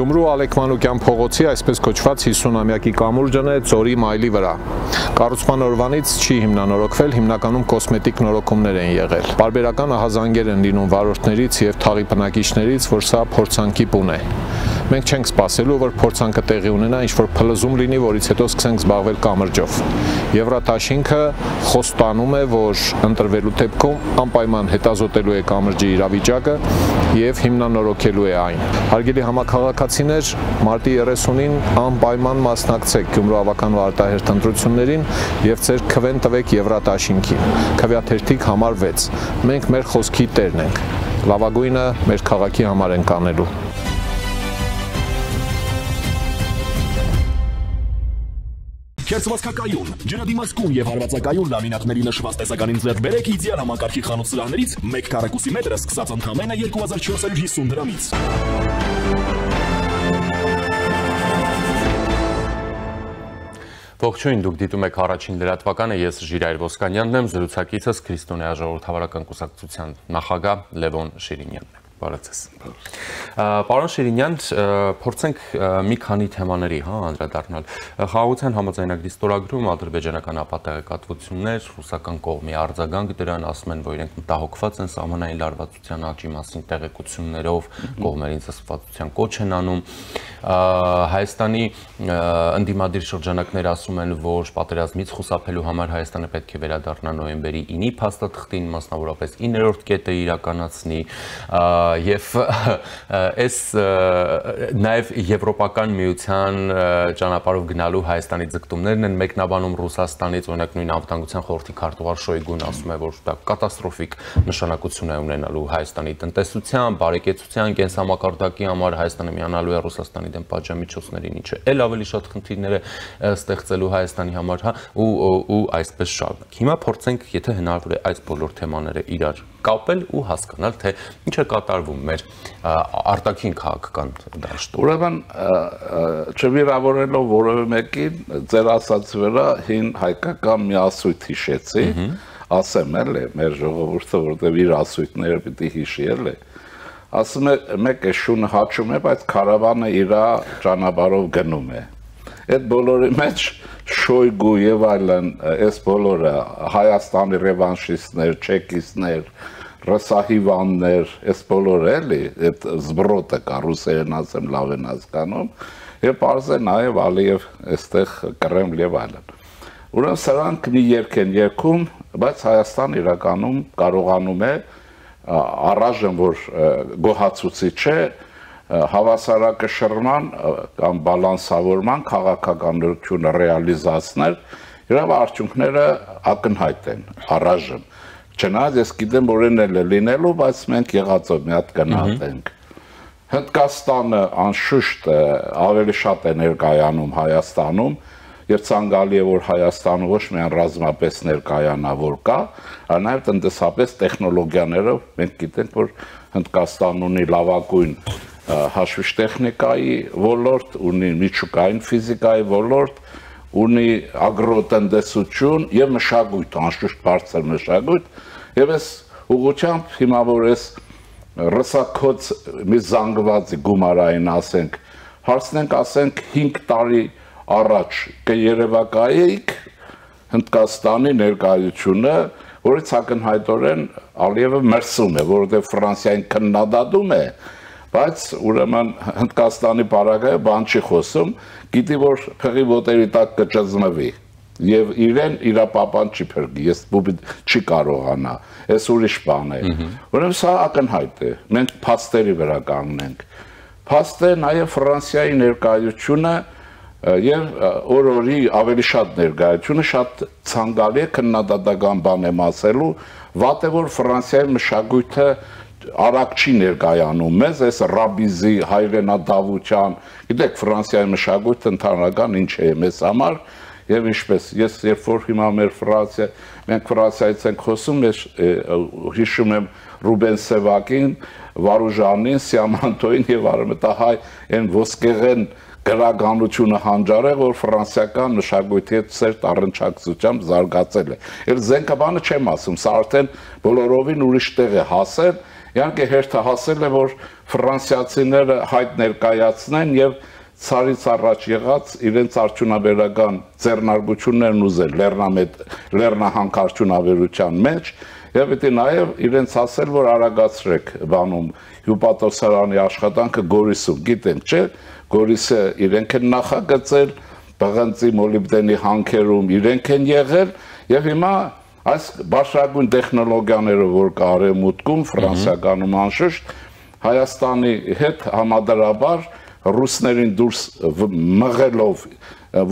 Գյումրու Ալեքմանուկյան փողոցի այսպես կոչված 50-ամյակի կամուրջն է Ձորի մայլի վրա։ Կառուցման օրվանից չի հիմնանորոգվել, հիմնականում կոսմետիկ նորոգումներ են եղել։ Պարբերական ահազանգեր են լինում վարորդներից եւ թաղի բնակիչներից, որ սա փորձանքի բուն է։ Մենք չենք սպասելու, որ փորձանքը տեղի ունենա, ինչ-որ փլզում լինի, որից հետո սկսենք զբաղվել կամրջով։ Եվրատաշինքը խոստանում է, որ ընտրվելու դեպքում անպայման հետազոտելու է կամրջի իրավիճակը եւ հիմնանորոգելու է այն։ Հարգելի համաքաղաքացիներ, մարտի 30-ին անպայման մասնակցեք Գյումրու ավական արտահերթ ընտրություններին եւ ձեր քվեն տվեք Եվրատաշինքին։ Քվեաթերթիկ համար 6։ Մենք մեր խոսքի տերն ենք։ Լավագույնը մեր քաղաքի համար ենք անելու։ Քերծվածքակայուն, ջրադիմացկուն եւ հարվածակայուն լամինատների նշված տեսականին ձեռք բերեք իդեալ համակարգի խանութ սրահներից 1 քառակուսի մետրը սկսած ընդամենը 2450 դրամից։ Ողջույն, դուք դիտում եք առաջին լրատվականը, ես Ժիրայր Ոսկանյանն եմ, զրուցակիցս Քրիստոնեա ժողովրդավարական կուսակցության նախագահ Լևոն Շիրինյանն է։ Բարև ձեզ։ Պարոն Շիրինյան, փորձենք մի քանի թեմաների անդրադառնալ։ Խաղաղության համաձայնագրի ստորագրում ադրբեջանական ապատեղեկատվություններ, ռուսական կողմի արձագանք դրան, ասում են, որ իրենք մտահոգված են սահմանային լարվածության աճի մասին տեղեկություններով, կողմերին զսպվածության կոչ են անում։ Հայաստանի ընդդիմադիր շրջանակներ ասում են, որ պատերազմից խուսափելու համար Հայաստանը պետք է վերադառնա նոյեմբերի 9-ի փաստաթղթին, մասնավորապես 9-րդ կետը իրականացնի եւ այս նաեւ եվրոպական միության ճանապարհով գնալու Հայաստանի ձգտումներն են մեկնաբանում Ռուսաստանից, օրինակ նույն անվտանգության խորհրդի քարտուղար Շոյգուն ասում է, որ դա կատաստրոֆիկ նշանակություն է ունենալու Հայաստանի տնտեսության, բարեկեցության, կենսամակարդակի համար, Հայաստանը միանալու է Ռուսաստանի դեմ պատժամիջոցներին, ինչը ել ավելի շատ խնդիրներ է ստեղծելու Հայաստանի համար, ու այսպես շարունակ։ Հիմա փորձենք, եթե հնարավոր է, այս բոլոր թեմաները իրար կապել ու հասկանալ, թե ինչ է կատարվում մեր արտաքին քաղաքական դաշտում։ Ուրեմն չվիրավորելով որևէ մեկին, ձեր ասած վրա հին հայկական մի ասույթ հիշեցի, ասեմ էլի, մեր ժողովուրդը, որտեղ իր ասույթները պիտի հիշի էլի, ասում է, մեկ է շունը հաչում է, բայց քարավանը իր ճանապարհով գնում է։ Այդ բոլորի մեջ Շոյգու եւ այլն, այս բոլորը Հայաստանի ռևանշիստներ, չեկիստներ, ռսահիվաններ, այս բոլորը էլի, այդ զբրոտը կա ռուսերեն ասեմ լավ են հասկանում, եւ պարզ է նաեւ Ալիև այստեղ Կրեմլ եւ այլն։ Ուրեմն սրանք մի երգ են երգում, բայց Հայաստան իրականում կարողանում է առայժմ որ գոհացուցիչ է հավասարակշռման կամ բալանսավորման քաղաքականությունը ռեալիզացնել, իրավ արդյունքները ակնհայտ են առայժմ։ Չնայած ես գիտեմ, որ են էլ լինելու, բայց մենք եղածով մի հատ գնահատենք։ Հնդկաստանը անշուշտ ավելի շատ է ներկայանում Հայաստանում, եւ ցանկալի է, որ Հայաստանը ոչ միայն ռազմապես ներկայանա, որ կա, այլ նաեւ տնտեսապես տեխնոլոգիաներով մենք գիտենք, որ Հնդկաստանն ունի լավագույն հաշվիչ տեխնիկայի ոլորտ, ունի միջուկային ֆիզիկայի ոլորտ, ունի ագրոտնտեսություն եւ մշակույթ, անշուշտ բարձր մշակույթ, եւ այս ուղղությամբ հիմա որ այս ռսակոց մի զանգվածի գումարային ասենք, հարցնենք ասենք 5 տարի առաջ կերևակայեիք Հնդկաստանի ներկայությունը, որից ակնհայտորեն Ալիևը մրսում է, որովհետեւ Ֆրանսիային քննադատում է, բայց ուրեմն Հնդկաստանի բարակայը բան չի խոսում, գիտի որ փղի ոտերի տակ կճզմվի եւ իրեն իր պապան չի փրկի, ես չի կարողանա, այս ուրիշ բան է։ Ուրեմն սա ակնհայտ է, մենք փաստերի վրա կանգնենք։ Փաստ է նաեւ Ֆրանսիայի ներկայությունը եւ օրորի ավելի շատ ներկայությունը շատ ցանկալի է քննադատական բան եմ ասելու, վատ է որ Ֆրանսիայի մշակույթը արագ չի ներկայանում մեզ, այս ռաբիզի հայրենադավության, գիտեք Ֆրանսիայի մշակույթը ընդհանրական ինչ է մեզ համար եւ ինչպես ես երբ որ հիմա մեր մենք Ֆրանսիայից ենք խոսում, ես հիշում եմ Ռուբեն Սևակին, Վարուժանին, Սիամանտոին եւ արմտահայ այն ոսկեղեն գրականությունը հանճարեղ, որ ֆրանսիական մշակույթի հետ սերտ առնչակցությամբ զարգացել է։ Էլ զենքը բանը չեմ ասում, սա արդեն բոլորովին ուրիշ տեղ է հասել, իհարկե հերթը հասել է, որ ֆրանսիացիները հայտ ներկայացնեն եւ ցարից առաջ եղած իրենց արդյունաբերական ձեռնարկություններն ուզել լեռնահանք արդյունաբերության մեջ եւ պետք է նաեւ իրենց ասել, որ արագացրեք բանում հյուպատոսարանի աշխատանքը Գորիսում, գիտենք, չէ, Գորիսը իրենք են նախագծել, բղանցի մոլիբդենի հանքերում իրենք են եղել եւ հիմա այս բարձրագույն տեխնոլոգիաները, որ կա արևմուտքում, ֆրանսիականում անշուշտ, Հայաստանի հետ համադրաբար ռուսներին դուրս մղելով,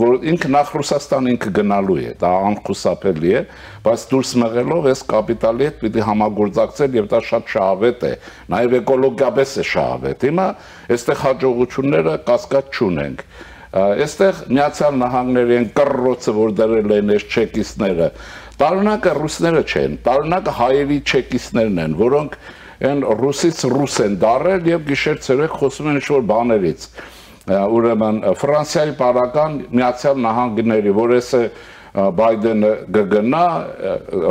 որ ինքը նախ Ռուսաստան ինքը գնալու է, դա անխուսափելի է, բայց դուրս մղելով այս կապիտալի հետ պիտի համագործակցել եւ դա շատ շահավետ է, նաեւ էկոլոգիապես է շահավետ։ Հիմա այստեղ հաջողությունները կասկած չունենք։ Այստեղ Միացյալ Նահանգների են կռռոցը, որ դրել են այս չեկիստները, տարօրինակը ռուսները չեն, տարօրինակը հայերի չեկիստներն են, որոնք են ռուսից ռուս են դարել եւ գիշեր-ցերեկ խոսում են ինչ-որ բաներից։ Ուրեմն Ֆրանսիայի պարական Միացյալ Նահանգների, որ էսը Բայդենը գգնա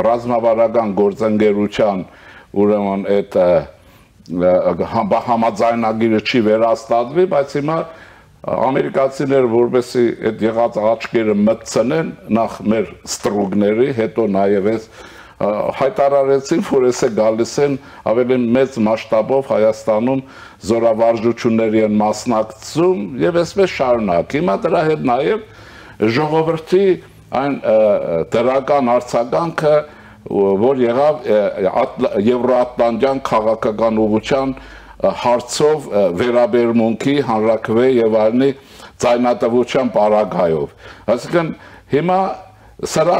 ռազմավարական գործընկերության, ուրեմն այդ համաձայնագիրը չի վերաստատվի, բայց հիմա ամերիկացիները որպեսի այդ եղած աչքերը մտցնեն նախ մեր ստրուգների, հետո նաեւ այս հայտարարեցին, որ էսը գալիս են ավելի մեծ մասշտաբով Հայաստանում զորավարժությունների են մասնակցում եւ այսպես շարունակ։ Հիմա դրա հետ նաեւ ժողովրդի այն դրական արձագանքը, որ եղավ Եվրոատլանտյան քաղաքական ուղղության հարցով վերաբերմունքի, հանրաքվե եւ այլնի ձայնատվության պարագայով։ Այսինքն հիմա սրա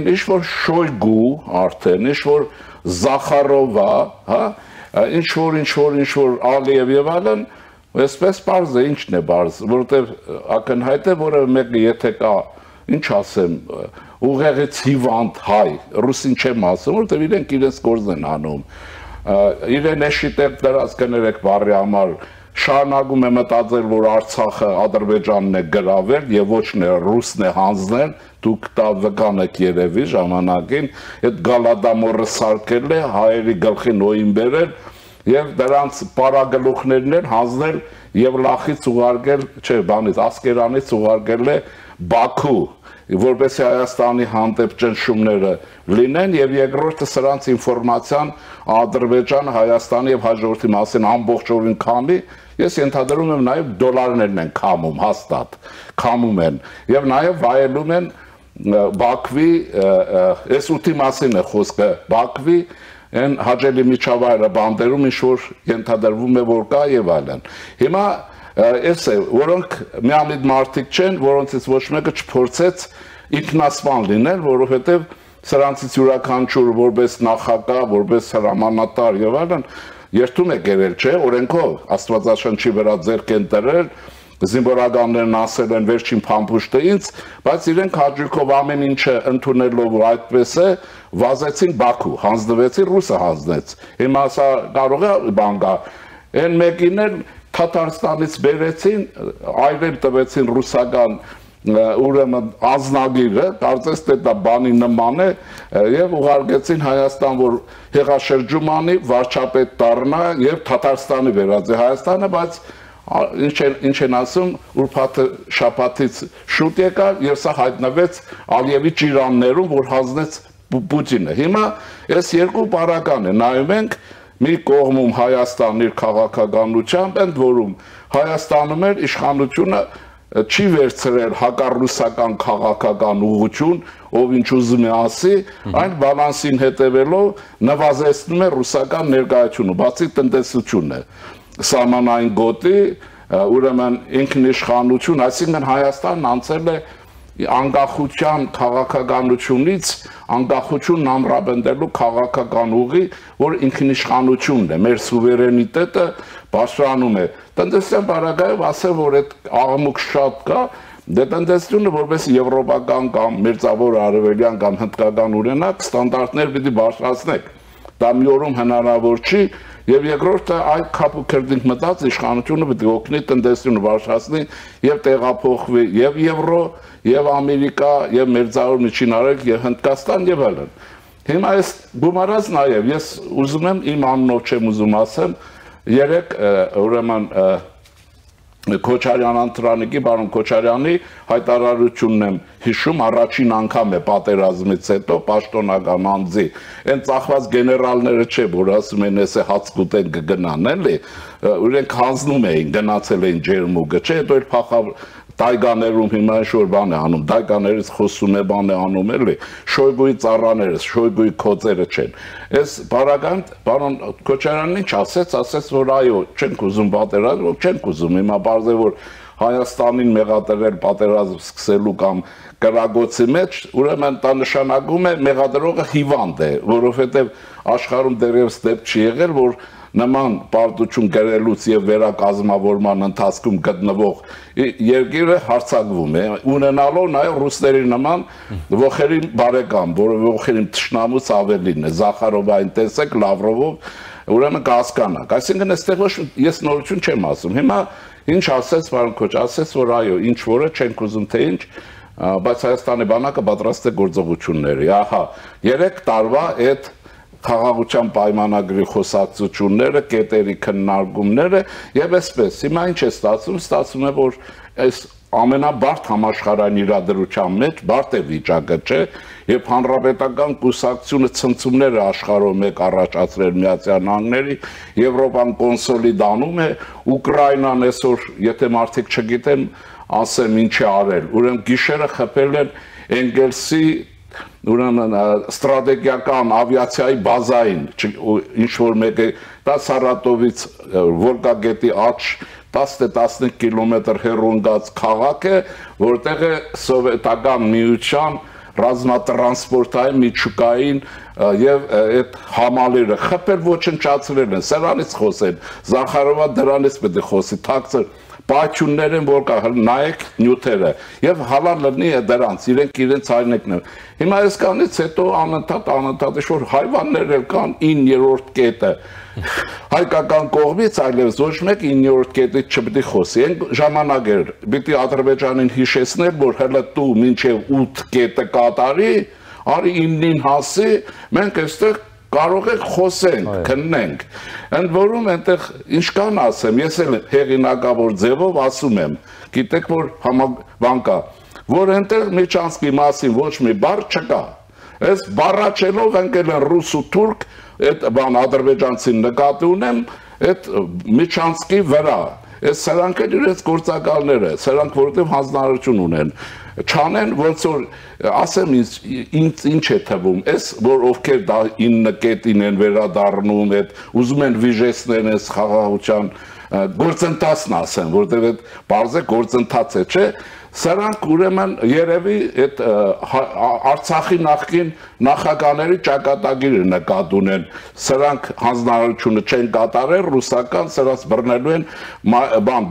ինչ-որ Շոյգու արդեն, ինչ-որ Զախարովա, ինչ-որ Ալիև եւ այլն, այսպես պարզ է, ինչն է պարզ, որովհետեւ ակնհայտ է, որը մեկը եթե կա, ինչ ասեմ, ուղեղից հիվանդ հայ, ռուսին չեմ ասում, որովհետեւ իրենք իրենց գործն են անում, իրեն էշիտեղ դրած կներեք բառի համար շարունակում է մտածել, որ Արցախը Ադրբեջանն է գրավել եւ ոչ թե ռուսն է հանձնել, դուք դա վկան եք երևի ժամանակին, այդ գալադամորը սարքել է, հայերի գլխին օին բերել եւ դրանց պարագլուխներն են հանձնել եւ լախից ուղարկել, չէ, բանից Ասկերանից ուղարկել է Բաքու, որպեսզի Հայաստանի հանդեպ ճնշումները լինեն եւ երկրորդը սրանց ինֆորմացիան Ադրբեջանը, Հայաստանի եւ հաջորդի մասին ամբողջովին քամի, ես ենթադրում եմ նաեւ դոլարներն են քամում հաստատ, քամում են եւ նաեւ վայելում են Բաքվի, այս ուտի մասին է խոսքը, Բաքվի են հաջելի միջավայրը բանդերում ինչ որ ենթադրվում է որ կա եւ այլն։ Հիմա այս է, որոնք միամիտ մարդիկ չեն, որոնցից ոչ մեկը չփորձեց ինքնասպան լինել, որովհետեւ սրանցից յուրաքանչյուր որպես նախագահ, որպես հրամանատար եւ այլն երթում է գերել, չէ, օրենքով Աստվածաշնչի վրա ձեռք են դրել, զինվորականներն ասել են վերջին փամփուշտը ինձ, բայց իրենք հաջողով ամեն ինչը ընդունելով այդպես է, վազեցին Բաքու, հանձնվեցին, ռուսը հանձնեց։ Հիմա սա կարող է բան գա։ Այն մեկին էլ Թաթարստանից բերեցին, այրել տվեցին ռուսական ուրեմն ազնագիրը, կարծես թե դա բանի նման է եւ ուղարկեցին Հայաստան, որ հեղաշրջումանի վարչապետ դառնա եւ Թաթարստանի վերածի Հայաստանը, բայց ինչ են ասում, ուրբաթը շաբաթից շուտ եկավ եւ սա հայտնվեց Ալիևի ճիրաններում, որ հանձնեց Պուտինը։ Հիմա այս երկու պարական է, նայում ենք մի կողմում Հայաստանն իր քաղաքականությամբ, ընդ որում Հայաստանում էլ իշխանությունը չի վերցրել հակառուսական քաղաքական ուղղություն, ով ինչ ուզում է ասի, այն բալանսին հետևելով նվազեցնում է ռուսական ներկայությունը, բացի տնտեսությունը, սահմանային գոտի, ուրեմն ինքնիշխանություն, այսինքն Հայաստանն անցել է անկախության քաղաքականությունից անկախությունն ամրապնդելու քաղաքական ուղի, որ ինքնիշխանությունն է, մեր սուվերենիտետը բարձրանում է։ Տնտեսության բարակայով ասել, որ այդ աղմուկ շատ կա, դե տնտեսությունը որպես եվրոպական կամ մերձավոր արևելյան կամ հնդկական օրինակ ստանդարտներ պիտի բարձրացնեք։ Դա մի օրում հնարավոր չի, եւ երկրորդը այդ քապուքերդինք մտած իշխանությունը պիտի օգնի տնտեսությունը բարձրացնի եւ տեղափոխվի եւ Եվրո, եւ Ամերիկա, եւ Մերձավոր Միջին Արևելք, եւ Հնդկաստան եւ այլն։ Հիմա այս գումարած նաև ես ուզում եմ իմ անունով չեմ ուզում ասեմ, երեք ուրեմն Քոչարյան Անտրանիկի, բարոն Քոչարյանի հայտարարությունն եմ հիշում, առաջին անգամ է պատերազմից հետո պաշտոնական անձի, այն ծախված գեներալները չէ, որ ասում են էս է հաց կուտեն կգնան, էլի, իրենք հանձնում էին, գնացել էին ջերմուկը, չէ, հետո էլ փախավ Դայգաներում հիմա ինչ-որ բան է անում, դայգաներից խոսում է բան է անում էլի, Շոյգուի ծառաներս, Շոյգուի քոծերը չեն։ Այս բարական պարոն Քոչարյանն ինչ ասեց, որ այո, չենք ուզում պատերազմ, չենք ուզում, հիմա բարձր որ Հայաստանին մեղադրել պատերազմ սկսելու կամ կրագոցի մեջ, ուրեմն դա նշանակում է մեղադրողը հիվանդ է, որովհետև աշխարհում դեռևս դեպք չի եղել, որ նման պարտություն գրելուց եւ վերակազմավորման ընթացքում գտնվող երկիրը հարձակվում է, ունենալով նաեւ ռուսների նման ողերի բարեկամ, որը ողերին թշնամուց ավելին է, Զախարովային տեսեք, Լավրովով, ուրեմն կհասկանաք, այսինքն այստեղ ոչ ես նորություն չեմ ասում, հիմա ինչ ասեց պարոն Քոչ, ասեց որ այո, ինչ որը չենք ուզում թե ինչ, բայց Հայաստանի բանակը պատրաստ է գործողությունների, ահա 3 տարվա այդ խաղաղության պայմանագրի խոսակցությունները, կետերի քննարկումները եւ այսպես։ Հիմա ինչ է ստացվում է որ այս ամենաբարդ համաշխարհային իրադրության մեջ բարդ է վիճակը, չէ, եւ հանրապետական կուսակցությունը ցնցումները աշխարհով մեկ առաջացրել Միացյալ Նահանգների, Եվրոպան կոնսոլիդանում է, Ուկրաինան այսօր, եթե մարդիկ չգիտեն, ասեմ ինչ է արել, ուրեմն գիշերը խփել են Էնգելսի ուրեմն ստրատեգիական ավիացիայի բազային, ինչ որ մեկը, դա Սարատովից Վոլգագետի աջ 10-15 կիլոմետր հեռու քաղաք է, որտեղ է սովետական միության ռազմատրանսպորտային միջուկային եւ այդ համալիրը խփել ոչնչացրել են, սրանից խոսեն, Զախարովը դրանից պետք է խոսի, թաքցր պայթյուններ են, որ կա, նայեք նյութերը եւ հալալ լինի դրանց, իրենց հայնեկն են։ Հիմա այսքանից հետո անընդհատ ինչ-որ հայվաններ էլ կան 9-րդ կետը, հայկական կողմից այլևս ոչ մեկ 9-րդ կետից չպետք է խոսի, այն ժամանակ էր, պիտի Ադրբեջանին հիշեցնել, որ հələ դու մինչեւ 8 կետը կատարի, արի 9-ին հասի, մենք այստեղ կարող ենք խոսենք, քննենք։ Ընդ որում այնտեղ ինչ կան ասեմ, ես էլ հեղինակավոր ձևով ասում եմ, գիտեք որ բան կա, որ այնտեղ Միչանսկի մասին ոչ մի բառ չկա։ Այս բառաչելով ընկել են ռուս ու թուրք, այդ բան ադրբեջանցին նկատի ունեմ, այդ Միչանսկի վրա։ Այս սրանք էլ իրենց գործակալները, սրանք որտեղ հանձնարարություն ունեն, չանեն ոնց որ ասեմ ինչ է թվում, այս որ ովքեր դա 9 կետին են վերադառնում, այդ ուզում են վիժեցնել այս խաղաղության գործընթացն ասեմ, որտեղ այդ բարձր գործընթաց է, չէ, սրանք ուրեմն երևի այդ Արցախի նախկին նախագահների ճակատագիրը նկատի ունեն, սրանք հանձնարարությունը չեն կատարել, ռուսական սրանց բռնելու են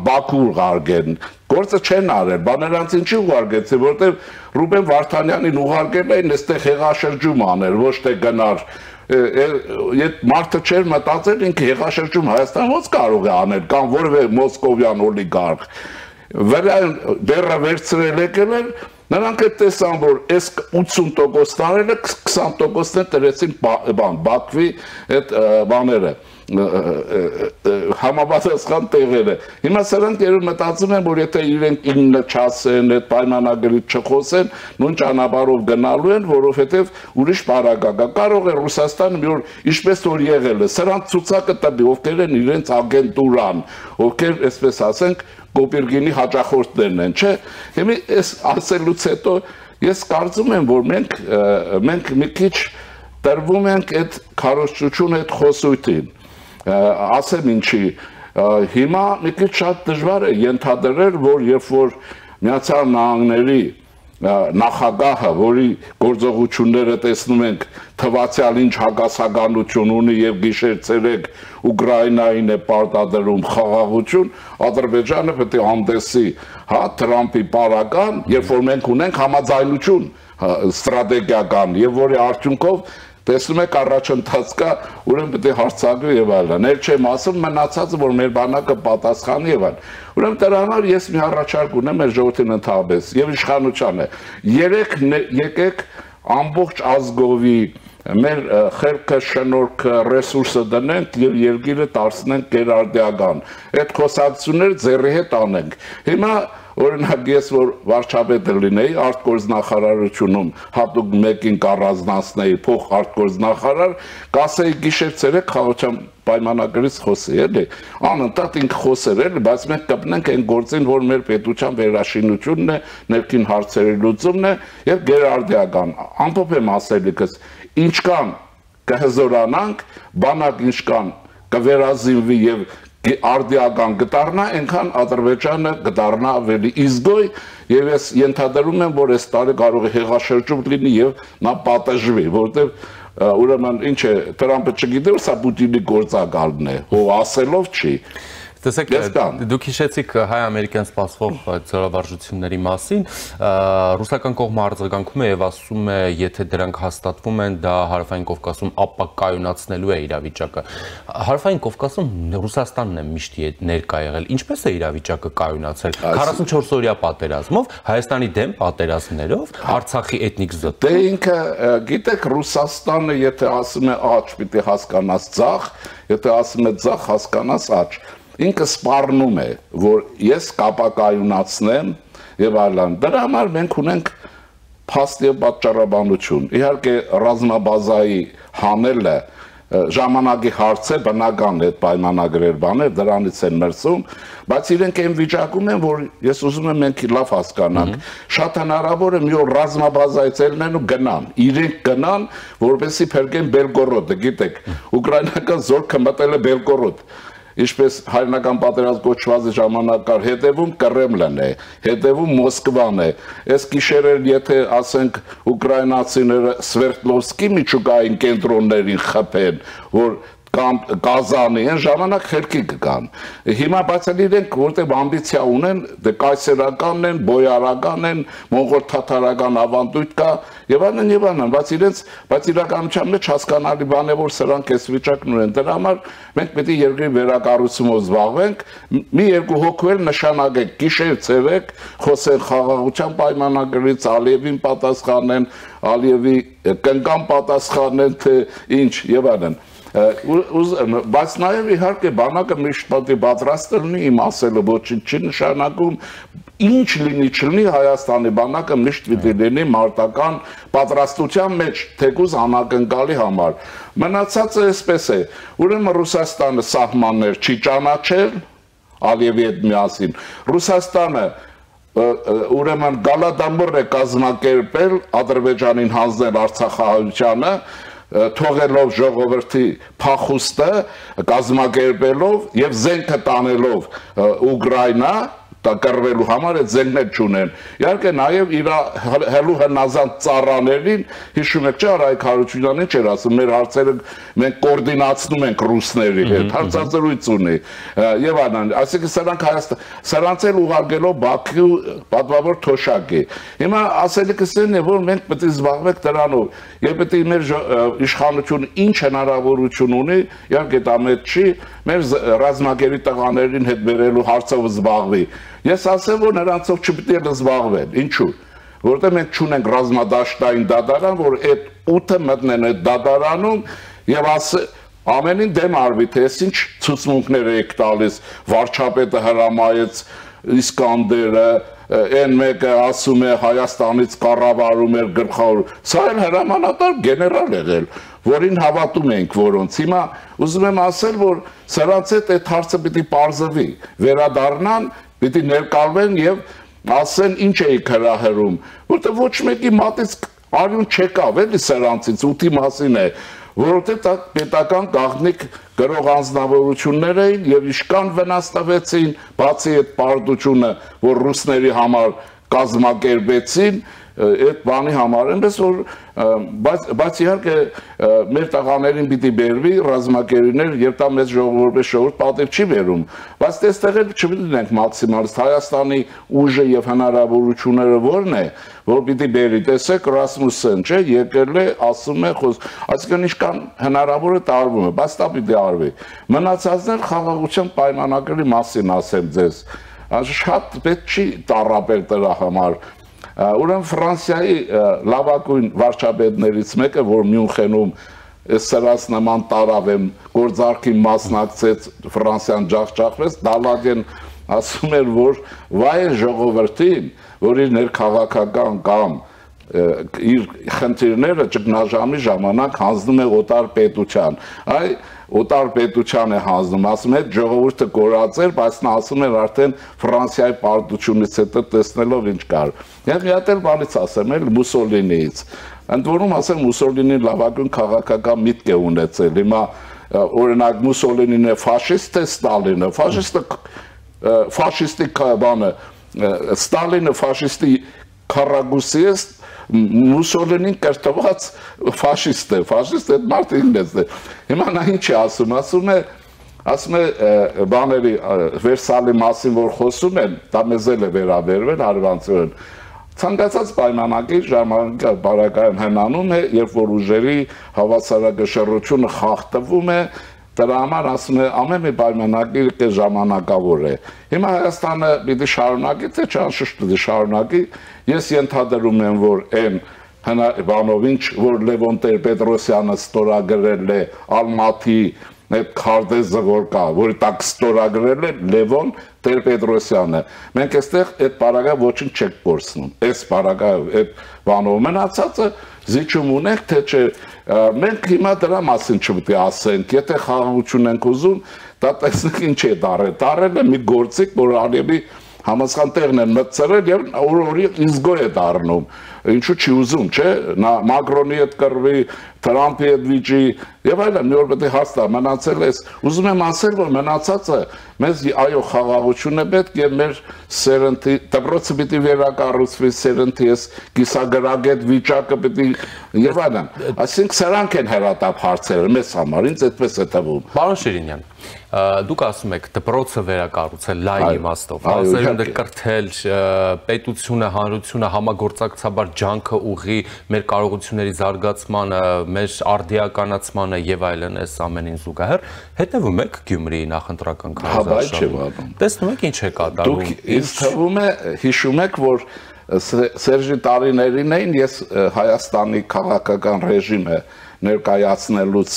Բաքու ուղարկեն, գործը չեն արել, բաներանց ինչի ուղարկեցին, որտեղ Ռուբեն Վարդանյանին ուղարկել էին այստեղ հեղաշրջում անել, ոչ թե գնար Այդ մարդը չէր մտածել ինքը հեղաշրջում Հայաստան ոնց կարող է անել կամ որևէ մոսկովյան օլիգարխ դեռ վերցրել եկել են նրանք այդ տեսան որ այս 80% տարելը 20%-ն տրեցին Բաքվի այդ բաները համապատասխան տեղերը հիմա սրանք երբ մտածում են որ եթե իրենք 9 չասեն այդ պայմանագրից չխոսեն նույն ճանապարհով գնալու են որովհետև ուրիշ բարակա կարող է Ռուսաստանը մի օր ինչպես որ եղել է սրանք ցուցակը տվի ովքեր են իրենց ագենտուրան ովքեր այսպես ասենք Կոպիրգինի հաճախորդներն են չէ հիմա այս ասելուց հետո ես կարծում եմ որ մենք մի քիչ տրվում ենք այդ քարոզչություն այդ խոսույթին ասեմ ինչի հիմա մի քիչ շատ դժվար է ենթադրել որ երբ որ Միացյալ Նահանգների նախագահը որի գործողությունները տեսնում ենք թվացյալ ինչ հակասականություն ունի եւ գիշեր ցերեկ Ուկրաինային է պարտադրում խաղաղություն Ադրբեջանը պետք է հանդեսի հա Թրամփի պարական երբ որ մենք ունենք համաձայնություն ստրատեգիական եւ որի արդյունքով տեսնում եք առաջընթաց կա ուրեմն պետք է հարցակվի եւ այլն ել չեմ ասում մնացածը որ մեր բանակը պատասխանի եւ այլն ուրեմն դրա համար ես մի առաջարկ ունեմ մեր ժողովրդին ընդհանրապես եւ իշխանությանը եկեք ամբողջ ազգովի մեր խելքը, շնորհքը, ռեսուրսը դնենք եւ երկիրը դարձնենք գերարդիական։ Այդ խոսակցությունները ձեռի հետ անենք։ Հիմա օրինակ ես որ վարչապետը լինեի արտգործնախարարությունում հատուկ մեկին կառանձնացնեի փոխ արտգործնախարար, կասեի գիշեր ցերեկ խաղաղության պայմանագրից խոսի, էլի, անընդհատ ինքը խոսեր, էլի, բայց մենք կպնենք այն գործին, որ մեր պետության վերաշինությունն է, ներքին հարցերի լուծումն է եւ գերարդիական։ Ամփոփ եմ ասելիքս, ինչքան կհզորանանք, բանակ ինչքան կվերազինվի եւ արդիական կդառնա, այնքան Ադրբեջանը կդառնա ավելի իզգոյ եւ ես ենթադրում եմ, որ այս տարի կարող է հեղաշրջում լինի եւ նա պատժվի, որովհետեւ ուրեմն ինչ է Տրամպը չգիտի որ սա Պուտինի գործակալն է, ով ասելով չի։ Տեսեք, դուք հիշեցիք հայ-ամերիկյան սպասվող ձեռավարժությունների մասին, ռուսական կողմը արձագանքում է եւ ասում է, եթե դրանք հաստատվում են, դա Հարավային Կովկասում ապակայունացնելու է իրավիճակը։ Հարավային Կովկասում Ռուսաստանն է միշտ ներկա եղել։ Ինչպես է իրավիճակը կայունացել 44 օրյա պատերազմով, Հայաստանի դեմ պատերազմներով, Արցախի էթնիկ զոտ։ Դե ինքը, գիտեք, Ռուսաստանը, եթե ասում է աճ, պիտի հասկանաս ձախ, եթե ասում է ձախ, հասկանաս աճ։ Ինքը սպառնում է, որ ես կապակայունացնեմ եւ այլն։ Դրա համար մենք ունենք փաստ եւ պատճառաբանություն։ Իհարկե ռազմաբազայի հանելը ժամանակի հարց է, բնական է այդ պայմանագրեր բաներ, դրանից են մրցում, բայց իրենք այն վիճակում են, որ ես ուզում եմ մենք լավ հասկանանք, շատ հնարավոր է մի օր ռազմաբազայից ելնեն ու գնան, իրենք գնան, որպեսզի փրկեն Բելգորոդը, գիտեք, ուկրաինական զորքը մտել է Բելգորոդ։ Ինչպես հայրենական պատերազմ կոչված ժամանակար հետևում Կրեմլն է, հետևում Մոսկվան է։ Այս գիշերել եթե ասենք ուկրաինացիները Սվերդլովսկի միջուկային կենտրոններին խփեն, որ կամ Կազանի են ժամանակ խելքի կգան։ Հիմա բայց իրենք որտեղ ամբիցիա ունեն, դե կայսերական են, բոյարական են, մոնղոլ-թաթարական ավանդույթ կա եւ այլն, բայց իրականության մեջ հասկանալի բան է, որ սրանք այս վիճակն ունեն։ Դրա համար մենք պետք է երկրի վերակառուցումով զբաղվենք, մի երկու հոգու նշանակենք, գիշեր ցերեկ խոսեն խաղաղության պայմանագրից, Ալիևին պատասխանեն, Ալիևի կնկան պատասխանեն, թե ինչ եւ այլն։ Բայց նաև իհարկե բանակը միշտ պետք է պատրաստ լինի, իմ ասելը ոչինչ չի նշանակում, ինչ լինի չլինի Հայաստանի բանակը միշտ պիտի լինի մարտական պատրաստության մեջ, թեկուզ անակնկալի համար։ Մնացածը այսպես է, ուրեմն Ռուսաստանը սահմաններ չի ճանաչել Ալիևի հետ միասին, Ռուսաստանը ուրեմն գալադամուր է կազմակերպել Ադրբեջանին հանձնել Արցախահայությանը, թողելով ժողովրդի փախուստը, կազմակերպելով եւ զենքը տանելով Ուկրաինա, կռվելու համար այդ զենքներ չունեն։ Իհարկե նաև իր հելու հնազանդ ծառաներին, հիշում եք չէ, Արայք Հարությունյանին չէր ասում, մեր հարցերը մենք կոորդինացնում ենք ռուսների հետ, հարցազրույց ունի եւ այլն։ Այսինքն սրանց էլ ուղարկելով Բաքու պատվավոր թոշակի։ Հիմա ասելիքս այն է, որ մենք պետք է զբաղվենք դրանով եւ պետք է մեր իշխանությունը ինչ հնարավորություն ունի, իհարկե դա մեծ չի, մեր ռազմագերի տղաներին հետ բերելու հարցով զբաղվի։ Ես ասեմ, որ նրանցով չպետք է զբաղվեն, ինչու՞։ Որտեղ մենք չունենք ռազմադաշտային դատարան, որ այդ 8-ը մտնեն այդ դատարանում եւ ամենին դեմ արվի, թե ինչ ցուցմունքներ եք տալիս, վարչապետը հրամայեց Իսկանդերը, այն մեկը ասում է Հայաստանից կառավարում էր գլխավոր, սա էլ հրամանատար գեներալ եղել, որին հավատում ենք որոնց։ Հիմա ուզում եմ ասել, որ սրանց հետ այդ հարցը պիտի պարզվի, վերադառնան, պիտի ներկալվեն եւ ասեն ինչ էիք հրահրում, որտեղ ոչ մեկի մատից արյուն չեկավ, էլի սրանցից 8-ի մասին է, որովհետեւ դա պետական գաղտնիք գրող անձնավորություններ էին եւ իշքան վնաս տվեցին, բացի այդ պարտությունը, որ ռուսների համար կազմակերպեցին, այդ բանի համար, այնպես որ բայց իհարկե մեր տղաներին պիտի բերվի ռազմակերիներ եւ դա մեծ ժողովուրդ ժողովուրդ պատիվ չի բերում, բայց այստեղ էլ չպիտի լինենք մաքսիմալիստ, Հայաստանի ուժը եւ հնարավորությունները ո՞րն է, որ պիտի բերի, տեսեք Ռասմուսեն, չէ, եկել է, ասում է, այսինքն ինչքան հնարավոր է տարվում է, բայց դա պիտի արվի։ Մնացածներ խաղաղության պայմանագրի մասին ասեմ ձեզ, շատ պետք չի տառապել դրա համար։ Ուրեմն Ֆրանսիայի լավագույն վարչապետներից մեկը, որ Մյունխենում սրած նման տարավ եմ գործարքի մասնակցեց Ֆրանսիան ջախջախվեց, Դալադեն ասում էր, որ վայ ժողովրդին, որ իր ներքաղաքական կամ իր խնդիրները ճգնաժամի ժամանակ հանձնում է օտար պետության, այ օտար պետության է հանձնում, ասում է ժողովուրդը կորածեր, բայց նա ասում էր արդեն Ֆրանսիայի պարտությունից հետո տեսնելով ինչ կար։ Եվ մի հատ էլ բանից ասեմ էլ Մուսոլինիից, ընդ որում ասեմ Մուսոլինին լավագույն քաղաքական միտք է ունեցել, հիմա օրինակ Մուսոլինին է ֆաշիստ է, Ստալինը, ֆաշիստի բանը, Ստալինը ֆաշիստի քարագուսի է, Մուսոլինին կրթված ֆաշիստ է, այդ մարդը ինքնից է։ Հիմա նա ինչ է ասում, ասում է բաների Վերսալի մասին, որ խոսում են, դա մեզ էլ է վերաբերվել հարևանցիորեն։ Ցանկացած պայմանագիր ժամանակը բարակայում հնանում է, երբ որ ուժերի հավասարակշռությունը խախտվում է, դրա համար ասում է ամեն մի պայմանագիր կես ժամանակավոր է։ Հիմա Հայաստանը պիտի շարունակի, թե չանշուշտ շարունակի, ես ենթադրում եմ, որ այն բանով ինչ, որ Լևոն Տեր-Պետրոսյանը ստորագրել է Ալմատի այդ քարտեզը որ կա, որի տակ ստորագրել է Լևոն Տեր-Պետրոսյանը։ Մենք այստեղ այդ բարակը ոչինչ չենք կորցնում։ Այս բարակը այդ բանով մնացածը զիջում ունենք, թե չէ։ Մենք հիմա դրա մասին չպետք է ասենք, եթե խաղաղություն ենք ուզում, դա տեսնենք ինչ է դարել։ Դարել է մի գործիք, որ արևի համասխան տեղն են մտցրել եւ օրորի իզգո է դառնում։ Ինչու՞ չի ուզում, չէ՞։ Նա Մակրոնի հետ կռվի, Թրամփի հետ վիճի եւ այլն, մի օր պետք է հաստա մնացել էս։ Ուզում եմ ասել, որ մնացածը մեզ այո խաղաղություն է պետք եւ մեր սերնդի դպրոցը պիտի վերակառուցվի, սերնդի էս կիսագրագետ վիճակը պիտի եւ այլն։ Այսինքն սրանք են հերատապ հարցերը մեզ համար, ինձ այդպես է թվում։ Պարոն Շիրինյան, դուք ասում եք դպրոցը վերակառուցել լայն իմաստով, սերունդը կրթել, պետությունը, հանրությունը համագործակցաբար ջանքը ուղղի մեր կարողությունների զարգացմանը, մեր արդիականացմանը եւ այլն, այս ամենին զուգահեռ հետևում եք Գյումրիի նախընտրական քարոզարշավին։ Տեսնում եք ինչ է կատարվում։ Դուք ինձ թվում է հիշում եք, որ Սերժի տարիներին էին ես Հայաստանի քաղաքական ռեժիմը ներկայացնելուց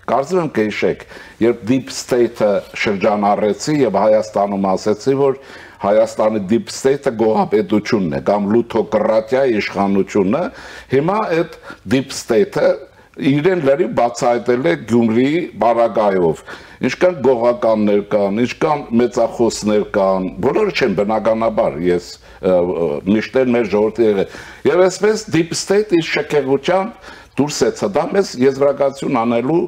կարծում եմ կհիշեք, երբ Deep State-ը շրջանառեցի եւ Հայաստանում ասեցի, որ Հայաստանի Deep State-ը գոհապետությունն է կամ լութոկրատիայի իշխանությունը, հիմա այդ Deep State-ը իրեն լրի բացահայտել է Գյումրիի բարակայով։ Ինչքան գողականներ կան, ինչքան մեծախոսներ կան, բոլորը չեն բնականաբար, ես միշտ էլ մեր ժողովրդի եղել։ Եվ այսպես Deep State-ի շքեղությամբ դուրս է ցա, դա մեզ եզրակացություն անելու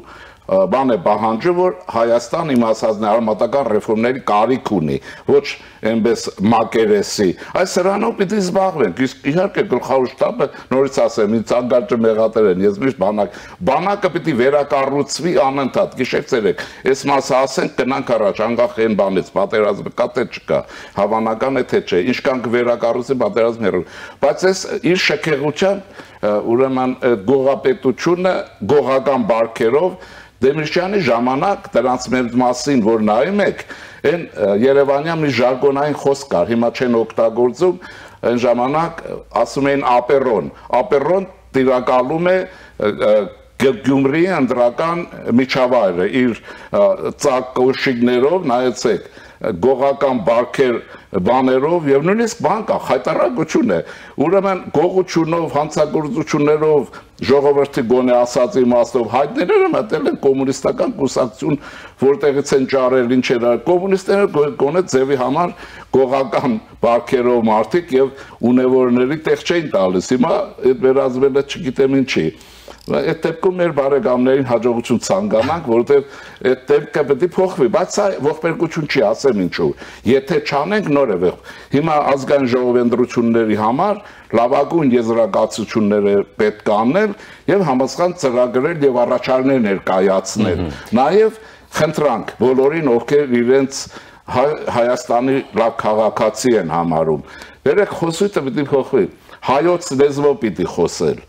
բան է պահանջը, որ Հայաստան իմ ասածն է արմատական ռեֆորմների կարիք ունի, ոչ այնպես մակերեսի։ Այս սրանով պիտի զբաղվենք, իսկ իհարկե գլխավոր շտաբը նորից ասեմ, ինձ անգարջը մեղատեր են, ես միշտ բանակը պիտի վերակառուցվի անընդհատ, գիշեր-ցերեկ, այս մասը ասենք կնանք առաջ, անկախ այն բանից, պատերազմը կա թե չկա, հավանական է թե չէ, ինչքան կվերակառուցի պատերազմը հեռու, բայց այս իր շքեղությամբ ուրեմն գողապետությունը գողական բարքերով Դեմիրճյանի ժամանակ դրանց մեր մասին, որ նայում եք, այն Երևանյան մի ժարգոնային խոսք կար, հիմա չեն օգտագործում, այն ժամանակ ասում էին ապերոն տիրակալում է Գյումրիի ընդրական միջավայրը, իր ծակոշիգներով, նայեցեք, գողական բարքեր բաներով եւ նույնիսկ բան կա, խայտարակություն է, ուրեմն գողությունով, հանցագործություններով ժողովրդի գոնե ասած իմաստով հայտները մտել են կոմունիստական կուսակցություն, որտեղից են ճարել ինչ էր, կոմունիստները գոնե ձևի համար գողական բարքերով մարդիկ եւ ունևորների տեղ չէին տալիս, հիմա այդ վերածվել է չգիտեմ ինչի։ Այդ դեպքում մեր բարեկամներին հաջողություն ցանկանանք, որովհետև այդ դեպքը պետք է փոխվի, բայց սա ողբերգություն չի, ասեմ ինչու։ Եթե չանենք նոր է հիմա ազգային ժողովի ընտրությունների համար լավագույն եզրակացությունները պետք է անել եւ համապատասխան ծրագրեր եւ առաջարկներ ներկայացնել։ Նաեւ խնդրանք բոլորին, ովքեր իրենց Հայաստանի լավ քաղաքացի են համարում։ Վերեք խոսույթը պետք է փոխվի։ Հայոց լեզվով պիտի խոսել։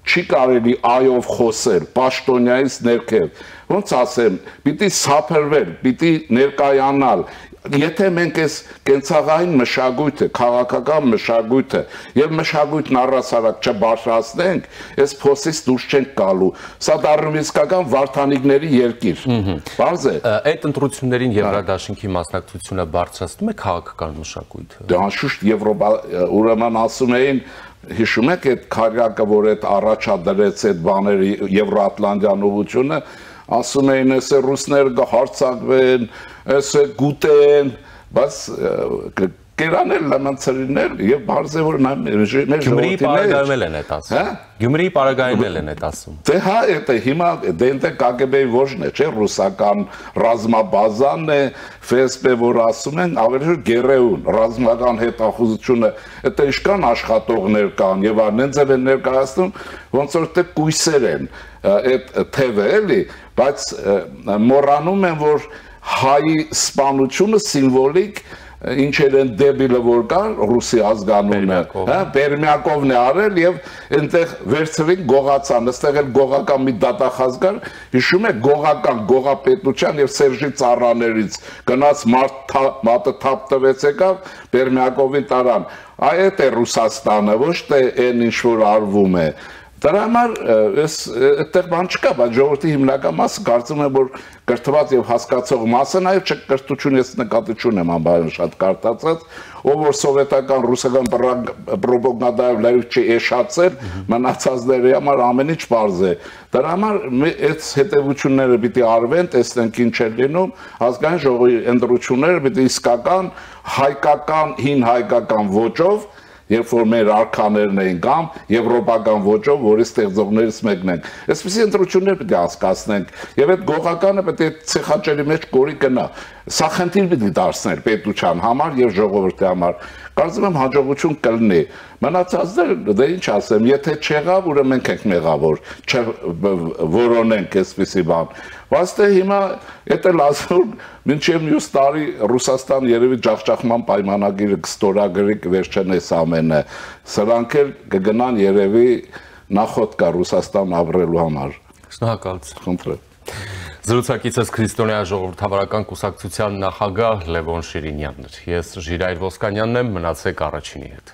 Չի կարելի այով խոսել, պաշտոնյայից ներքև, ոնց ասեմ, պիտի սափրվել, պիտի ներկայանալ, Եթե մենք այս կենցաղային մշակույթը, քաղաքական մշակույթը եւ մշակույթն առասարակ չբարձրացնենք, այս փոսից դուրս չենք գալու։ Սա դառնում է իսկական վարդանիկների երկիր։ Բարձ է։ Այդ ընտրություններին Եվրադաշինքի մասնակցությունը բարձրացնում է քաղաքական մշակույթը։ Դա անշուշտ Եվրոպա ուրեմն ասում էին հիշում եք այդ քարյակը, որ այդ առաջադրեց այդ բաները Եվրոատլանտյան ուղղությունը, ասում էին էս ռուսները կհարցակվեն, էս գուտեն, բայց կերանել լամանցրիներ եւ բարձր որ մեր Գյումրիի պարագայմել են այդ ասում։ Գյումրիի պարագայմել են այդ ասում։ Դե հա, դա հիմա դենտե KGB-ի ոչն է, չէ, ռուսական ռազմաբազան է, FSB, որ ասում են, ավելի գերեուն, ռազմական հետախուզությունը, դա իշքան աշխատողներ կան եւ այնց են ներկայացնում, ոնց որ դե կույսեր են, այդ թևը էլի, բայց մոռանում են, որ հայ սպանությունը սիմվոլիկ ինչեր են դեբիլը որ կար ռուսի ազգանունը, հա, Բերմյակովն է արել եւ այնտեղ վերցրին գողացան, այստեղ էլ գողական մի դատախազ կար, հիշում եք գողապետության եւ Սերժի ծառաներից գնաց մատը թափ տվեց եկավ Բերմյակովին տարան, այդ է Ռուսաստանը, ոչ թե այն ինչ որ արվում է։ Դրա համար այդտեղ բան չկա, բայց ժողովրդի հիմնական մասը կարծում եմ, որ կրթված եւ հասկացող մասը նաեւ չկրթություն ես նկատի չունեմ անբարոն շատ կարդացած, ով որ սովետական ռուսական պրոպագանդայով լայվ չի էշացել, մնացածների համար ամեն ինչ բարձ է։ Դրա համար այդ հետևությունները պիտի արվեն, տեսնենք ինչ է լինում, ազգային ժողովի ընտրությունները պիտի իսկական հայկական, հին հայկական ոճով երբ որ մեր արքաներն էին կամ եվրոպական ոճով, որի ստեղծողներից մեկն ենք։ Այսպիսի ընտրություններ պետք է անցկացնենք եւ այդ գողականը պետք է ցեխաճերի մեջ կորի գնա։ Սա խնդիր պիտի դարձնել պետության համար եւ ժողովրդի համար։ Կարծում եմ հաջողություն կլինի։ Մնացածները դե ինչ ասեմ, եթե չեղավ, ուրեմն մենք ենք մեղավոր, չորոնենք այսպիսի բան։ Բայց դե հիմա դա լազում մինչև մյուս տարի Ռուսաստան երևի ջախջախման պայմանագիրը կստորագրի կվերջանես ամենը։ Սրանք էլ կգնան երևի նախոտ կա Ռուսաստան ապրելու համար։ Շնորհակալություն։ Խնդրեմ։ Զրուցակիցս Քրիստոնյա ժողովրդավարական կուսակցության նախագահ Լևոն Շիրինյանն էր։ Ես Ժիրայր Ոսկանյանն եմ, մնացեք առաջինի հետ։